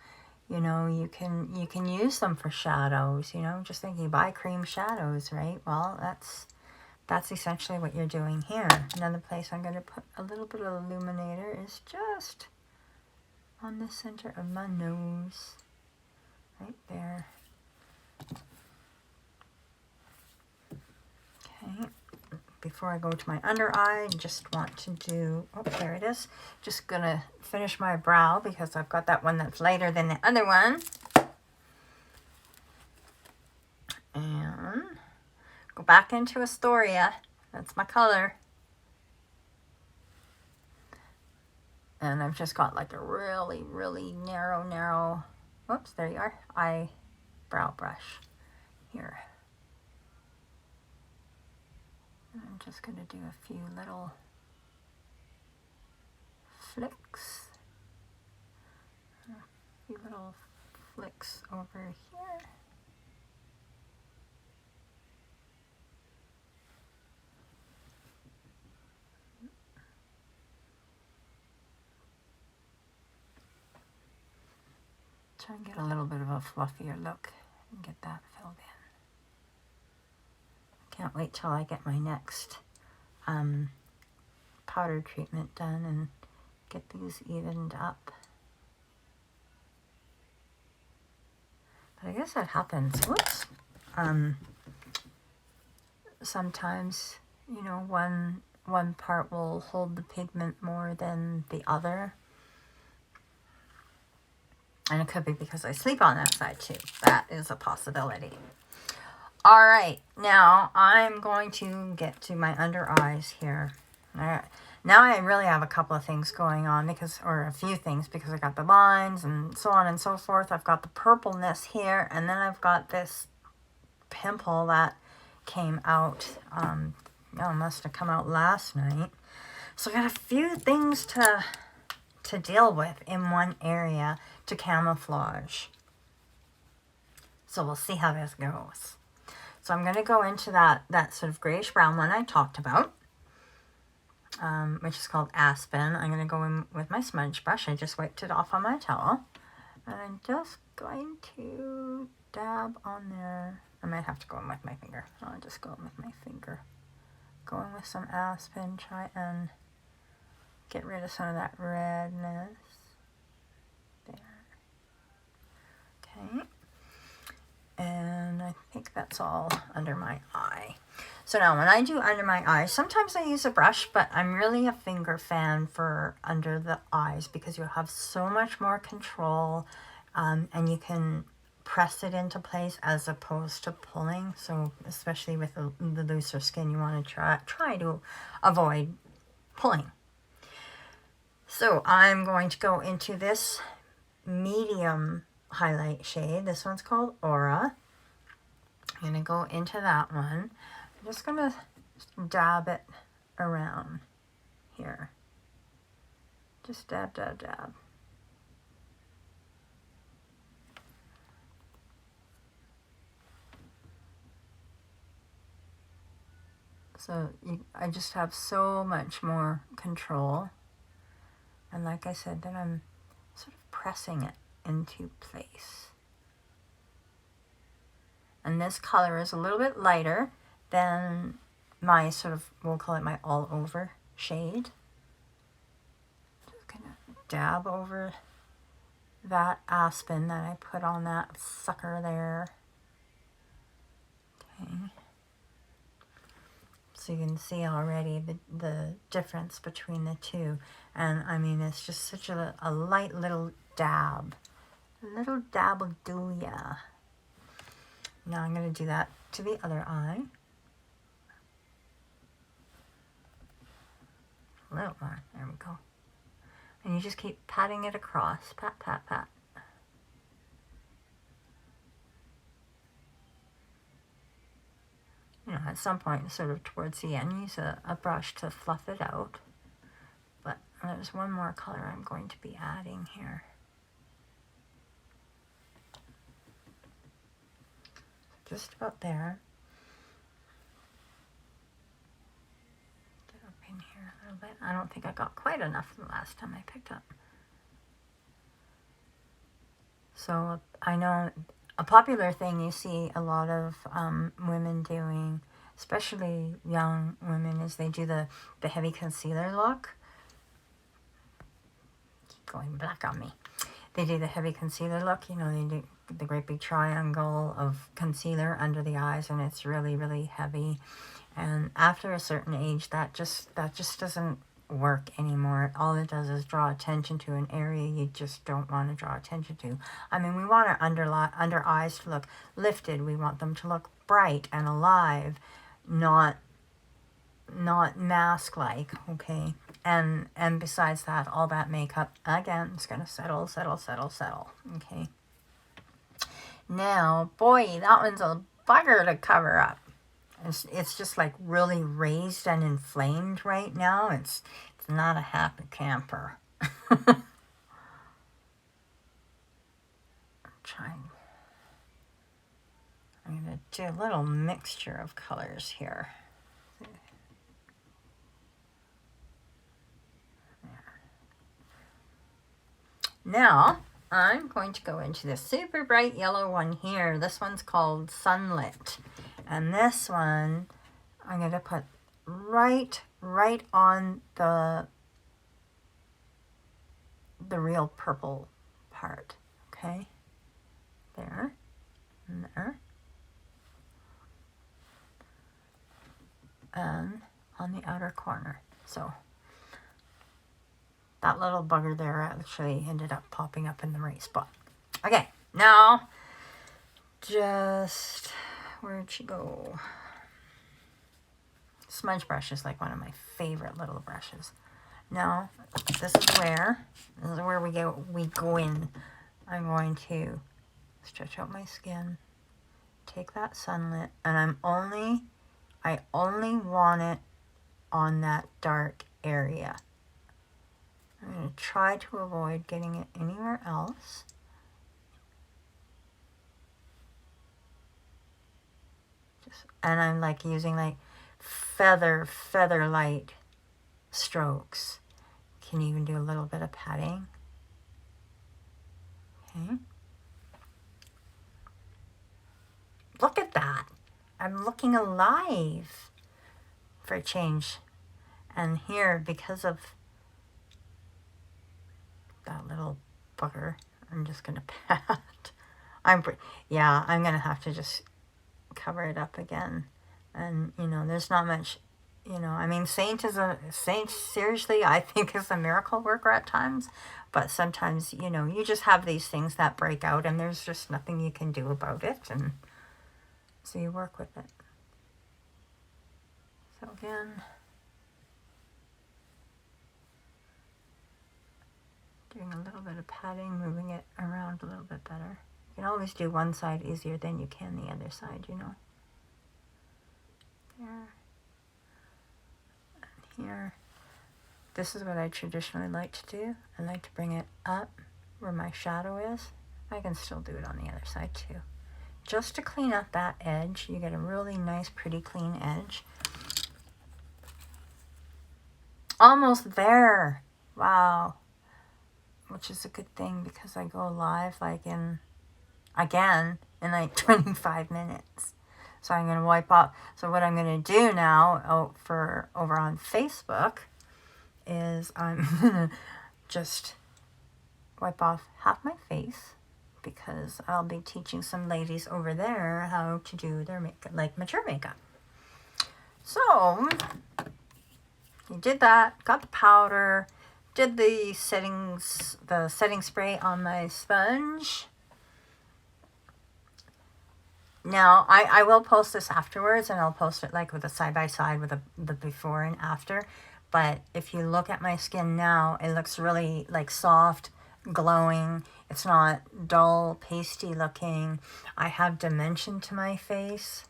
You know, you can use them for shadows, you know, just thinking, buy cream shadows, right? Well, that's essentially what you're doing here. Another place I'm going to put a little bit of illuminator is just on the center of my nose, right there. Okay, before I go to my under eye, I just want to do, oh, there it is. Just gonna finish my brow because I've got that one that's lighter than the other one. And go back into Astoria. That's my color. And I've just got like a really, really narrow, whoops, there you are, eyebrow brush here. And I'm just going to do a few little flicks. A few little flicks over here. Try and get a little bit of a fluffier look and get that filled in. Can't wait till I get my next powder treatment done and get these evened up. But I guess that happens. Whoops. Sometimes, you know, one part will hold the pigment more than the other. And it could be because I sleep on that side too. That is a possibility. All right, now I'm going to get to my under eyes here. All right. Now I really have a couple of things going on or a few things because I got the lines and so on and so forth. I've got the purpleness here, and then I've got this pimple that came out. Must have come out last night. So I got a few things to deal with in one area to camouflage. So we'll see how this goes. So I'm going to go into that sort of grayish brown one I talked about, which is called Aspen. I'm going to go in with my smudge brush. I just wiped it off on my towel. And I'm just going to dab on there. I might have to go in with my finger. I'll just go in with my finger. Go in with some Aspen. Try and get rid of some of that redness. There. Okay. And I think that's all under my eye. So now when I do under my eyes, sometimes I use a brush, but I'm really a finger fan for under the eyes because you have so much more control, and you can press it into place as opposed to pulling. So especially with the looser skin, you want to try to avoid pulling. So I'm going to go into this medium highlight shade. This one's called Aura. I'm going to go into that one. I'm just going to dab it around here. Just dab, dab, dab. So I just have so much more control. And like I said, then I'm sort of pressing it into place. And this color is a little bit lighter than my sort of, we'll call it my all over shade. Just gonna dab over that Aspen that I put on that sucker there. Okay. So you can see already the difference between the two. And I mean, it's just such a light little dab. A little dab will do ya. Now I'm going to do that to the other eye. A little more. There we go. And you just keep patting it across. Pat, pat, pat. You know, at some point, sort of towards the end, use a brush to fluff it out. But there's one more color I'm going to be adding here. Just about there. Get up in here a little bit. I don't think I got quite enough the last time I picked up. So I know a popular thing you see a lot of women doing, especially young women, is they do the heavy concealer look. Keep going black on me. They do the heavy concealer look. You know, they do the great big triangle of concealer under the eyes, and it's really, really heavy. And after a certain age, that just doesn't work anymore. All it does is draw attention to an area you just don't want to draw attention to. I mean, we want our under eyes to look lifted. We want them to look bright and alive, not mask-like, okay? And besides that, all that makeup, again, is going to settle, okay? Now, boy, that one's a bugger to cover up. It's just like really raised and inflamed right now. It's not a happy camper. I'm going to do a little mixture of colors here. Now, I'm going to go into the super bright yellow one here. This one's called Sunlit. And this one, I'm going to put right on the real purple part. Okay? There. And there. And on the outer corner. So that little bugger there actually ended up popping up in the right spot. Okay, now just, where'd she go? Smudge brush is like one of my favorite little brushes. Now, this is where we go in. I'm going to stretch out my skin, take that Sunlit, and I only want it on that dark area. I'm going to try to avoid getting it anywhere else. And I'm like using like feather light strokes. Can even do a little bit of patting. Okay. Look at that. I'm looking alive for a change. And here, because of that little bugger, I'm just going to pat. I'm going to have to just cover it up again. And, you know, there's not much, you know, I mean, SEINT seriously, I think is a miracle worker at times. But sometimes, you know, you just have these things that break out and there's just nothing you can do about it. And so you work with it. So again, doing a little bit of patting, moving it around a little bit better. You can always do one side easier than you can the other side, you know. There. And here. This is what I traditionally like to do. I like to bring it up where my shadow is. I can still do it on the other side too. Just to clean up that edge. You get a really nice, pretty, clean edge. Almost there. Wow. Which is a good thing because I go live like in like 25 minutes. So I'm going to wipe off. So what I'm going to do now over on Facebook is I'm going to just wipe off half my face because I'll be teaching some ladies over there how to do their makeup, like mature makeup. So you did that, got the powder, did the setting spray on my sponge. Now, I will post this afterwards, and I'll post it like with a side-by-side with the before and after. But if you look at my skin now, it looks really like soft, glowing. It's not dull, pasty looking. I have dimension to my face,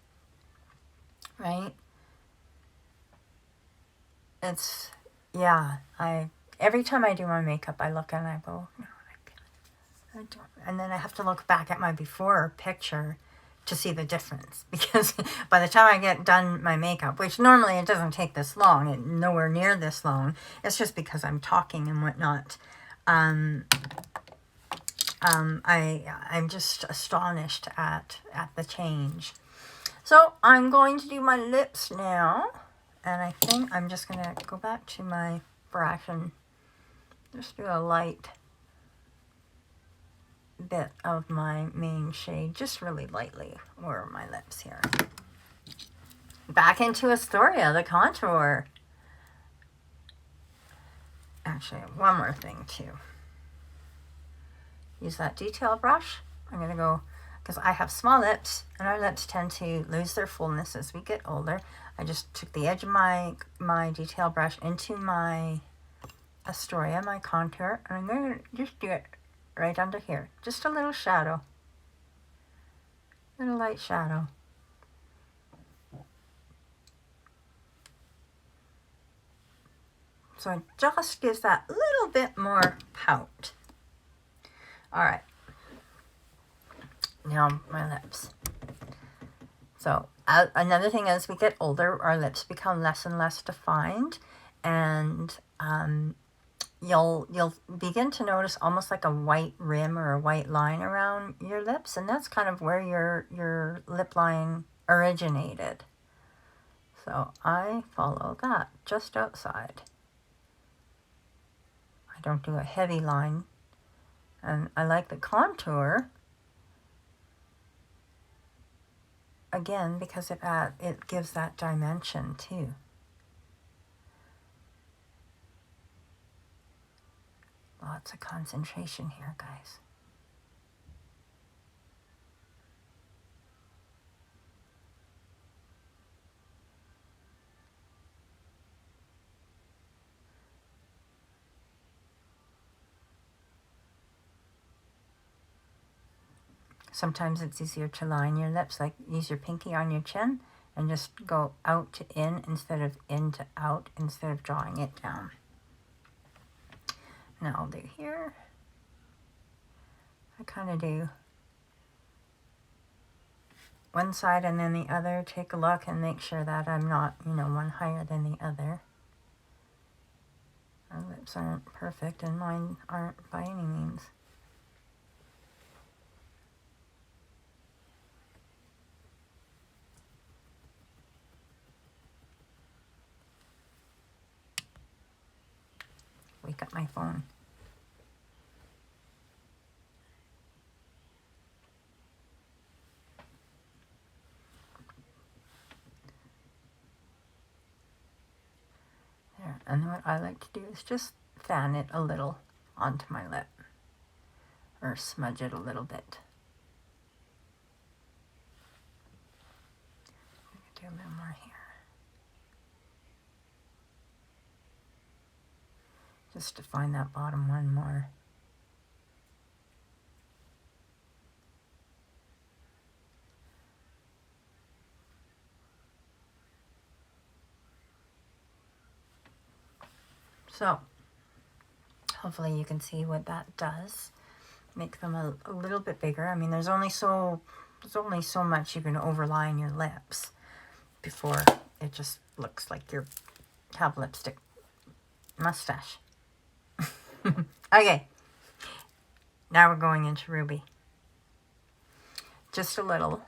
right? It's, yeah, every time I do my makeup, I look and I go, no, I don't. And then I have to look back at my before picture to see the difference, because by the time I get done my makeup, which normally it doesn't take this long, nowhere near this long, it's just because I'm talking and whatnot. I'm just astonished at the change. So I'm going to do my lips now, and I think I'm just going to go back to my brush and just do a light bit of my main shade, just really lightly over my lips here. back into Astoria, the contour. Actually, one more thing too. Use that detail brush. I'm going to go, because I have small lips and our lips tend to lose their fullness as we get older. I just took the edge of my detail brush into my Astoria, my contour, and I'm going to just do it right under here. Just a little shadow. Little light shadow. So it just gives that little bit more pout. All right. Now my lips. So another thing, as we get older, our lips become less and less defined, and you'll begin to notice almost like a white rim or a white line around your lips, and that's kind of where your lip line originated. So I follow that just outside. I don't do a heavy line, and I like the contour again because it gives that dimension too. Lots of concentration here, guys. Sometimes it's easier to line your lips, like use your pinky on your chin and just go out to in instead of in to out, instead of drawing it down. Now I'll do here. I kind of do one side and then the other. Take a look and make sure that I'm not, one higher than the other. Our lips aren't perfect, and mine aren't by any means. Wake up my phone. There, and what I like to do is just fan it a little onto my lip, or smudge it a little bit. Do a little more here. Just to find that bottom one more. So, hopefully you can see what that does. Make them a little bit bigger. I mean, there's only so much you can overline your lips before it just looks like you have lipstick mustache. Okay, now we're going into Ruby. Just a little.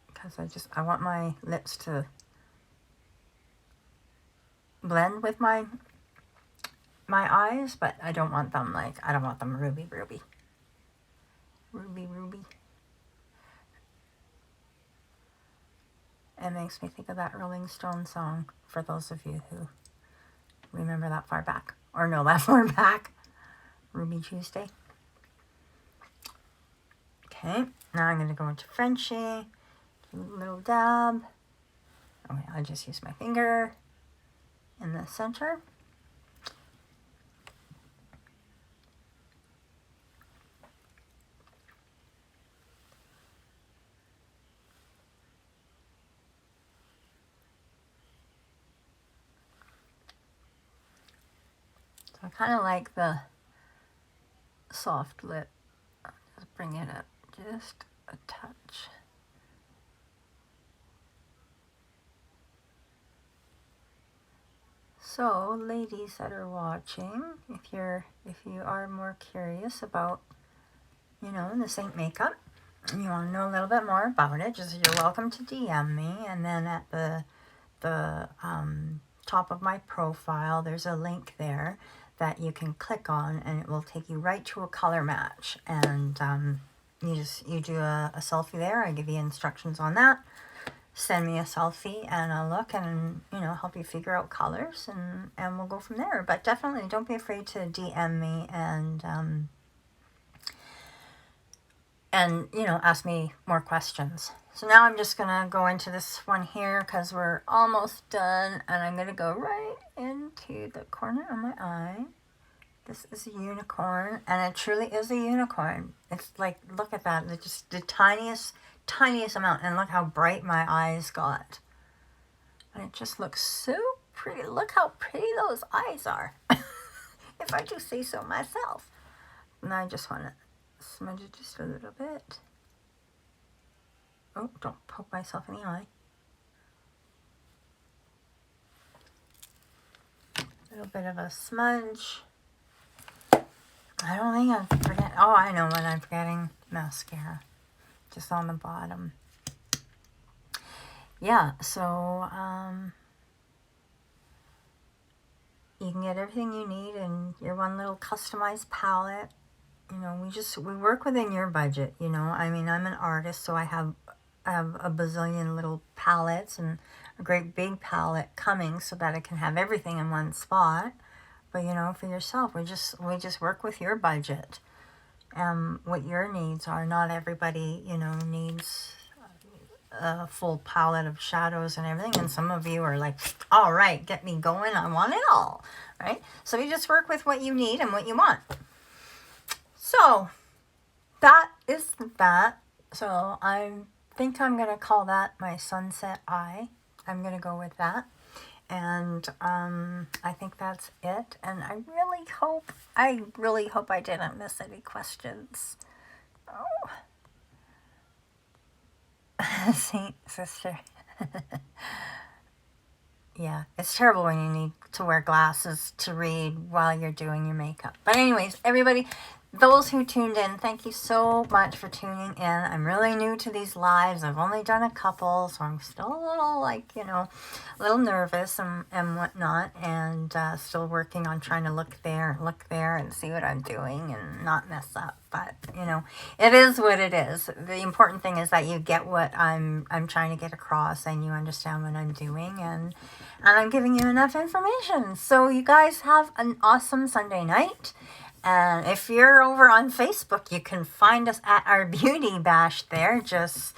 Because I want my lips to blend with my eyes, but I don't want them ruby. It makes me think of that Rolling Stone song, for those of you who remember that far back, or know that far back. Ruby Tuesday. Okay, now I'm going to go into Frenchie. Do a little dab. Okay, I'll just use my finger in the center. I kind of like the soft lip. I'll just bring it up just a touch. So, ladies that are watching, if you are more curious about, the SEINT makeup, and you want to know a little bit more about it, you're welcome to DM me. And then at the top of my profile, there's a link there that you can click on, and it will take you right to a Colormatch. And you do a selfie there. I give you instructions on that. Send me a selfie and I'll look and, you know, help you figure out colors, and we'll go from there. But definitely don't be afraid to DM me and you know, ask me more questions. So now I'm just gonna go into this one here because we're almost done, and I'm gonna go right into the corner of my eye. This is a unicorn, and it truly is a unicorn. It's like, look at that. It's just the tiniest amount, and look how bright my eyes got. And it just looks so pretty. Look how pretty those eyes are. If I do say so myself. And I just want to smudge it just a little bit. Oh, don't poke myself in the eye. A little bit of a smudge. I don't think I'm forgetting. Oh, I know what I'm forgetting. Mascara. Just on the bottom. Yeah, so you can get everything you need in your one little customized palette. You know, we work within your budget, you know. I mean, I'm an artist, so I have a bazillion little palettes and a great big palette coming so that I can have everything in one spot. But, you know, for yourself, we just work with your budget and what your needs are. Not everybody, you know, needs a full palette of shadows and everything. And some of you are like, all right, get me going. I want it all, right? So we just work with what you need and what you want. So that is that. So I think I'm going to call that my sunset eye. I'm going to go with that. And I think that's it. And I really hope I didn't miss any questions. Oh. Saint sister. Yeah, it's terrible when you need to wear glasses to read while you're doing your makeup. But anyways, everybody, those who tuned in, thank you so much for tuning in. I'm really new to these lives. I've only done a couple, so I'm still a little, like, you know, a little nervous and whatnot, and still working on trying to look there and see what I'm doing and not mess up. But, you know, it is what it is. The important thing is that you get what I'm trying to get across, and you understand what I'm doing, and I'm giving you enough information. So you guys have an awesome Sunday night. And if you're over on Facebook, you can find us at our beauty bash there. Just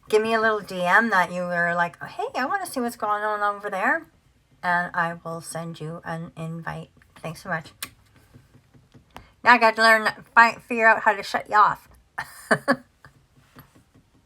give me a little DM that you were like, hey, I want to see what's going on over there. And I will send you an invite. Thanks so much. Now I got to figure out how to shut you off.